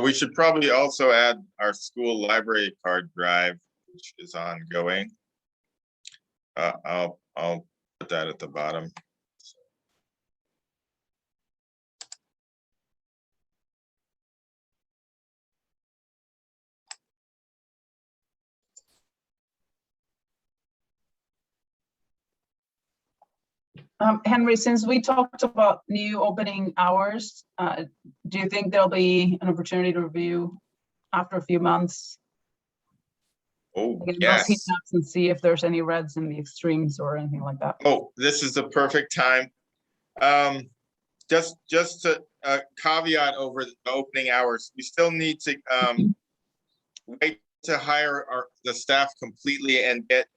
We should probably also add our school library card drive, which is ongoing. I'll put that at the bottom. Henry, since we talked about new opening hours, do you think there'll be an opportunity to review after a few months? Oh, Again, those yes. heat maps and see if there's any reds in the extremes or anything like that. Oh, this is the perfect time. Just to caveat over the opening hours, we still need to wait to hire the staff completely and get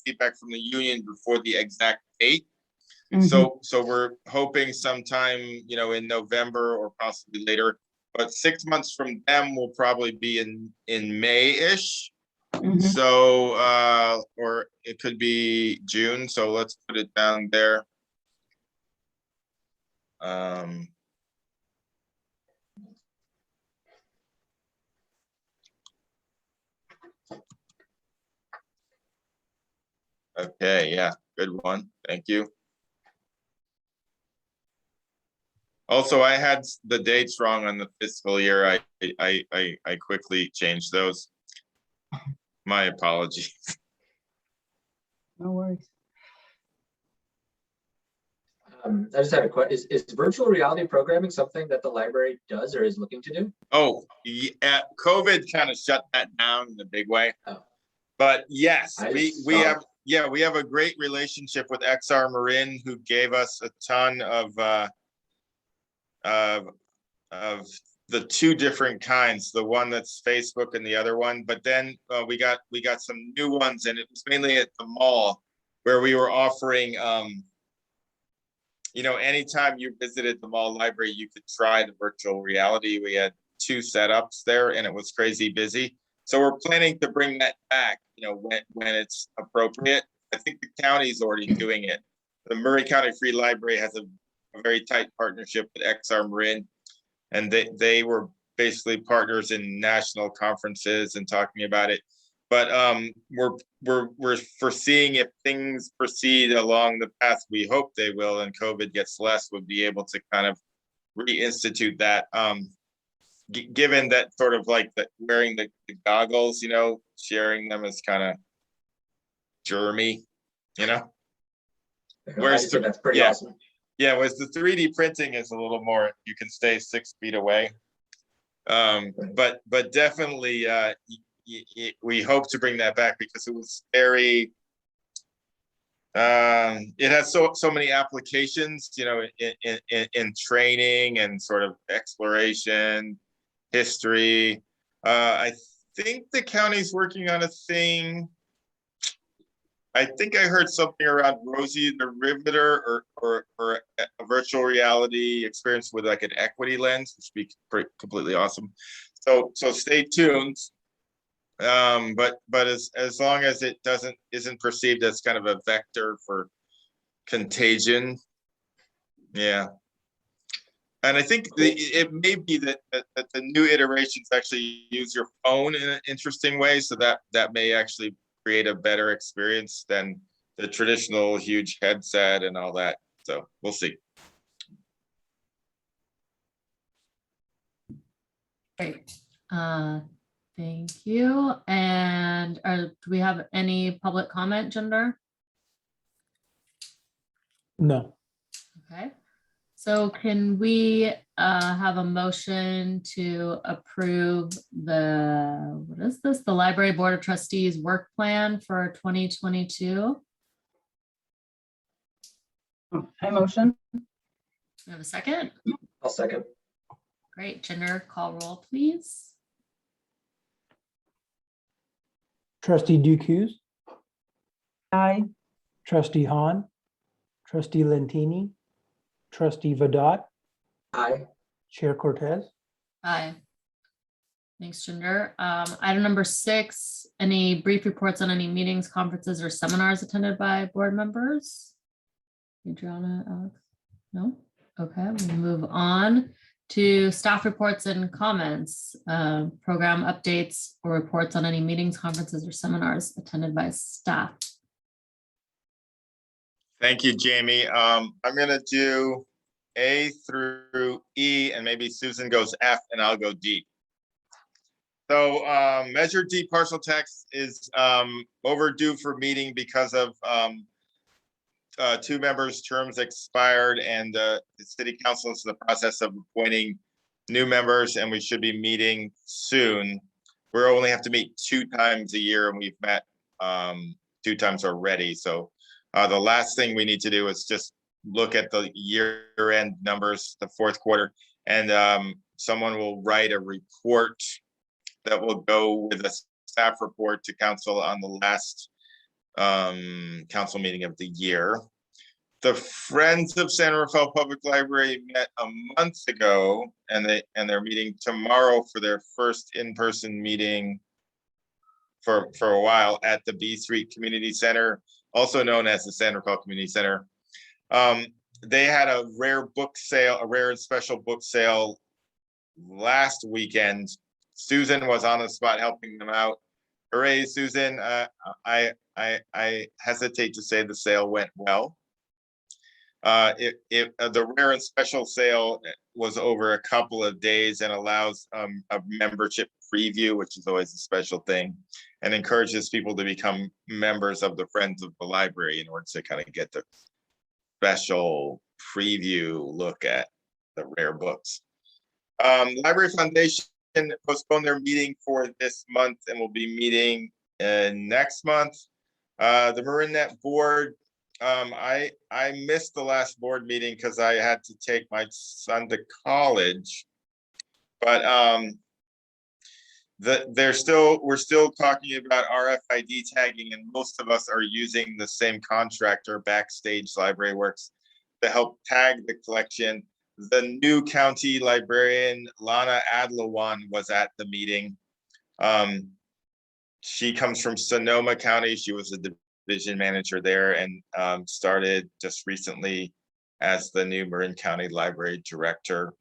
feedback from the union before the exact date. So we're hoping sometime, in November or possibly later, but 6 months from them will probably be in May-ish. So, or it could be June. So let's put it down there. Okay, yeah, good one. Thank you. Also, I had the dates wrong on the fiscal year. I quickly changed those. My apologies. No worries. I just have a question. Is virtual reality programming something that the library does or is looking to do? Oh, yeah, COVID kind of shut that down in a big way. Oh. But yes, I we saw have a great relationship with XR Marin, who gave us a ton of the two different kinds, the one that's Facebook and the other one. But then we got some new ones, and it was mainly at the mall where we were offering anytime you visited the mall library, you could try the virtual reality. We had 2 setups there, and it was crazy busy. So we're planning to bring that back, when it's appropriate. I think the county's already doing it. The Murray County Free Library has a very tight partnership with XR Marin, and they were basically partners in national conferences and talking about it. But we're foreseeing, if things proceed along the path we hope they will and COVID gets less, we'll be able to kind of reinstitute that. Given that sort of like wearing the goggles, sharing them is kind of germy, Whereas that's pretty awesome. Yeah, whereas the 3D printing is a little more, you can stay 6 feet away. But definitely we hope to bring that back because it was very, it has so many applications, in training and sort of exploration, history. I think the county's working on a thing. I think I heard something around Rosie the Riveter or a virtual reality experience with like an equity lens, which would be completely awesome. So stay tuned. But as long as it isn't perceived as kind of a vector for contagion, yeah. And I think it may be that the new iterations actually use your phone in an interesting way, so that may actually create a better experience than the traditional huge headset and all that. So we'll see. Great. Thank you. And do we have any public comment, Jinder? No. Okay. So can we have a motion to approve the Library Board of Trustees work plan for 2022? I motion. We have a second? I'll second. Great. Jinder, call roll, please. Trustee Duque, Aye. Trustee Hahn, Trustee Lentini, Trustee Vadot, Aye. Chair Cortez. Aye. Thanks, Jinder. Item number 6, any brief reports on any meetings, conferences, or seminars attended by board members? Adriana, Alex? No? Okay, we move on to staff reports and comments, program updates or reports on any meetings, conferences, or seminars attended by staff. Thank you, Jamie. I'm gonna do A through E, and maybe Susan goes F and I'll go D. So Measure D partial text is overdue for meeting because of 2 members' terms expired, and the city council is in the process of appointing new members, and we should be meeting soon. We only have to meet 2 times a year, and we've met 2 times already. So the last thing we need to do is just look at the year-end numbers, the 4th quarter, and someone will write a report that will go with a staff report to council on the last council meeting of the year. The Friends of San Rafael Public Library met a month ago, and they're meeting tomorrow for their first in-person meeting for a while at the B Street Community Center, also known as the San Rafael Community Center. They had a rare book sale, a rare and special book sale last weekend. Susan was on the spot helping them out. Hooray, Susan. I hesitate to say the sale went well. The rare and special sale was over a couple of days and allows a membership preview, which is always a special thing, and encourages people to become members of the Friends of the Library in order to kind of get the special preview look at the rare books. Library Foundation postponed their meeting for this month and will be meeting next month. The MarinNet board, I missed the last board meeting because I had to take my son to college, but we're still talking about RFID tagging, and most of us are using the same contractor, Backstage Library Works, to help tag the collection. The new county librarian, Lana Adlawan, was at the meeting. She comes from Sonoma County. She was a division manager there and started just recently as the new Marin County Library Director.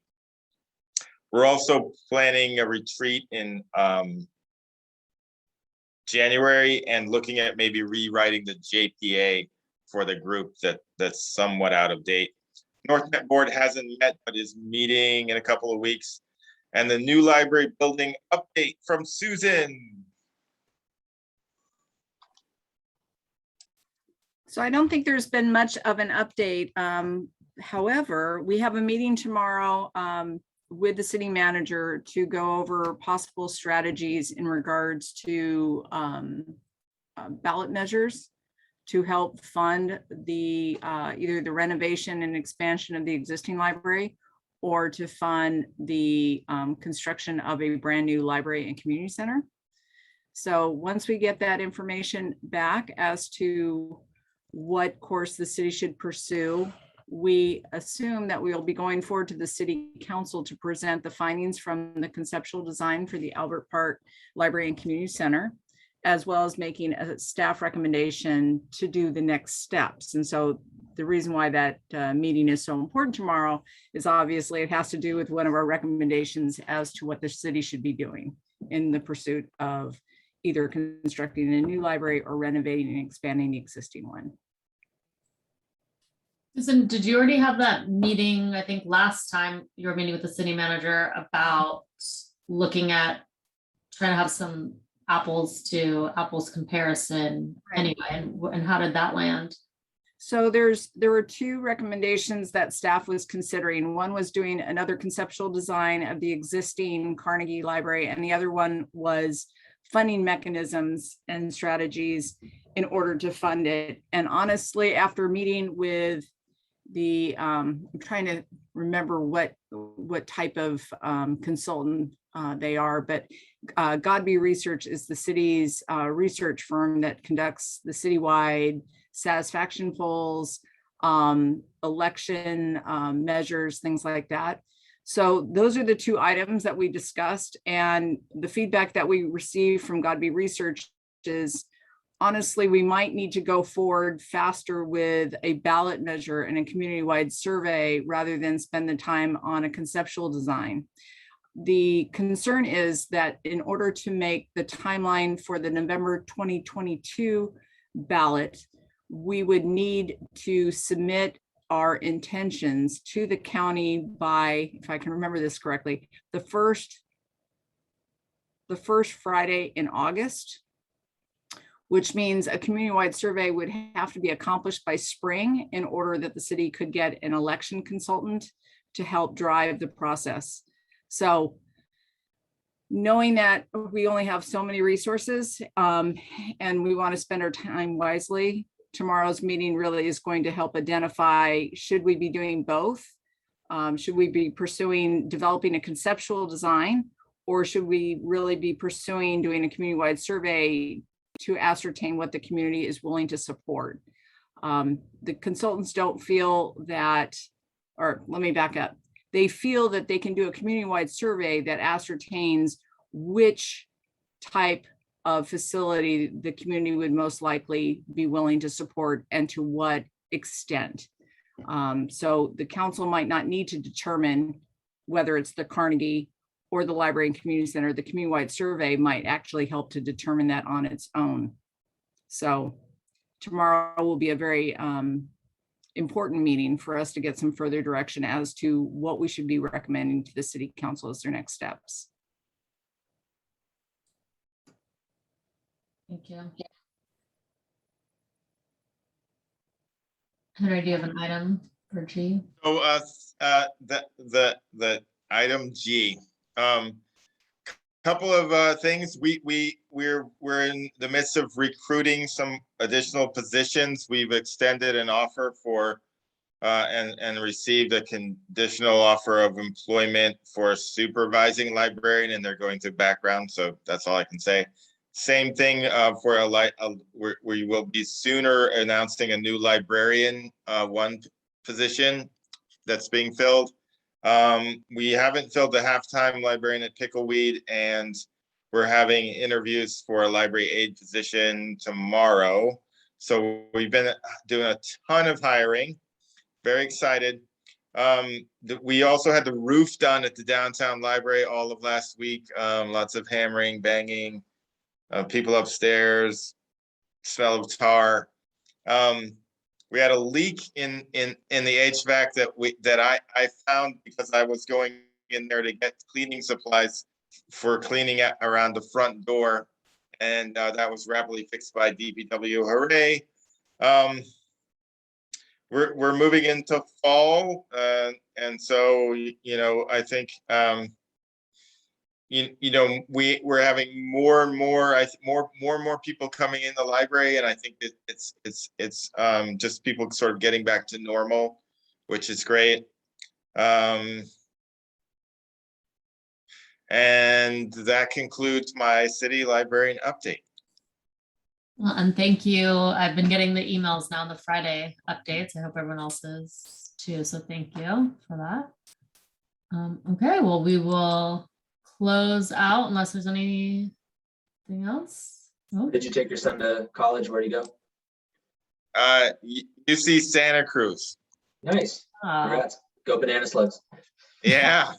We're also planning a retreat in January and looking at maybe rewriting the JPA for the group that's somewhat out of date. NorthNet board hasn't met, but is meeting in a couple of weeks. And the new library building update from Susan. So I don't think there's been much of an update. However, we have a meeting tomorrow with the city manager to go over possible strategies in regards to ballot measures to help fund the either the renovation and expansion of the existing library or to fund the construction of a brand new library and community center. So once we get that information back as to what course the city should pursue, we assume that we will be going forward to the city council to present the findings from the conceptual design for the Albert Park Library and Community Center, as well as making a staff recommendation to do the next steps. And so the reason why that meeting is so important tomorrow is obviously it has to do with one of our recommendations as to what the city should be doing in the pursuit of either constructing a new library or renovating and expanding the existing one. Susan, did you already have that meeting? I think last time you were meeting with the city manager about looking at trying to have some apples to apples comparison anyway, and how did that land? So there were 2 recommendations that staff was considering. One was doing another conceptual design of the existing Carnegie Library, and the other one was funding mechanisms and strategies in order to fund it. And honestly, after meeting with the, I'm trying to remember what type of consultant they are, but Godby Research is the city's research firm that conducts the citywide satisfaction polls, election measures, things like that. So those are the 2 items that we discussed, and the feedback that we received from Godby Research is honestly, we might need to go forward faster with a ballot measure and a community-wide survey rather than spend the time on a conceptual design. The concern is that in order to make the timeline for the November 2022 ballot, we would need to submit our intentions to the county by, if I can remember this correctly, the first Friday in August, which means a community-wide survey would have to be accomplished by spring in order that the city could get an election consultant to help drive the process. So knowing that we only have so many resources and we want to spend our time wisely, tomorrow's meeting really is going to help identify, should we be doing both? Should we be pursuing developing a conceptual design, or should we really be pursuing doing a community-wide survey to ascertain what the community is willing to support? The consultants don't feel that, or let me back up. They feel that they can do a community-wide survey that ascertains which type of facility the community would most likely be willing to support and to what extent. So the council might not need to determine whether it's the Carnegie or the Library and Community Center. The community-wide survey might actually help to determine that on its own. So tomorrow will be a very important meeting for us to get some further direction as to what we should be recommending to the city council as their next steps. Thank you. Henry, do you have an item for G? So the item G, couple of things. We're in the midst of recruiting some additional positions. We've extended an offer for and received a conditional offer of employment for a supervising librarian, and they're going through background. So that's all I can say. Same thing for we will be sooner announcing a new librarian, one position that's being filled. We haven't filled the half-time librarian at Pickleweed, and we're having interviews for a library aide position tomorrow. So we've been doing a ton of hiring. Very excited. We also had the roof done at the downtown library all of last week. Lots of hammering, banging, people upstairs, smell of tar. We had a leak in the HVAC that I found because I was going in there to get cleaning supplies for cleaning around the front door, and that was rapidly fixed by DPW. Hooray! We're moving into fall, and so I think we're having more and more people coming in the library, and I think it's just people sort of getting back to normal, which is great. And that concludes my city librarian update. Well, and thank you. I've been getting the emails now on the Friday updates. I hope everyone else is too. So thank you for that. Okay, well, we will close out unless there's anything else. Oh. Did you take your son to college? Where'd he go? UC Santa Cruz. Nice. Congrats. Go Banana Slugs. Yeah.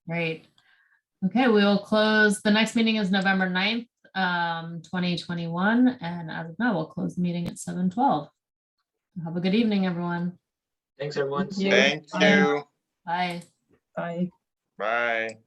Great. Okay, we will close. The next meeting is November 9th, 2021. And as of now, we'll close the meeting at 7:12. Have a good evening, everyone. Thanks, everyone. Thank you. Bye. Bye. Bye.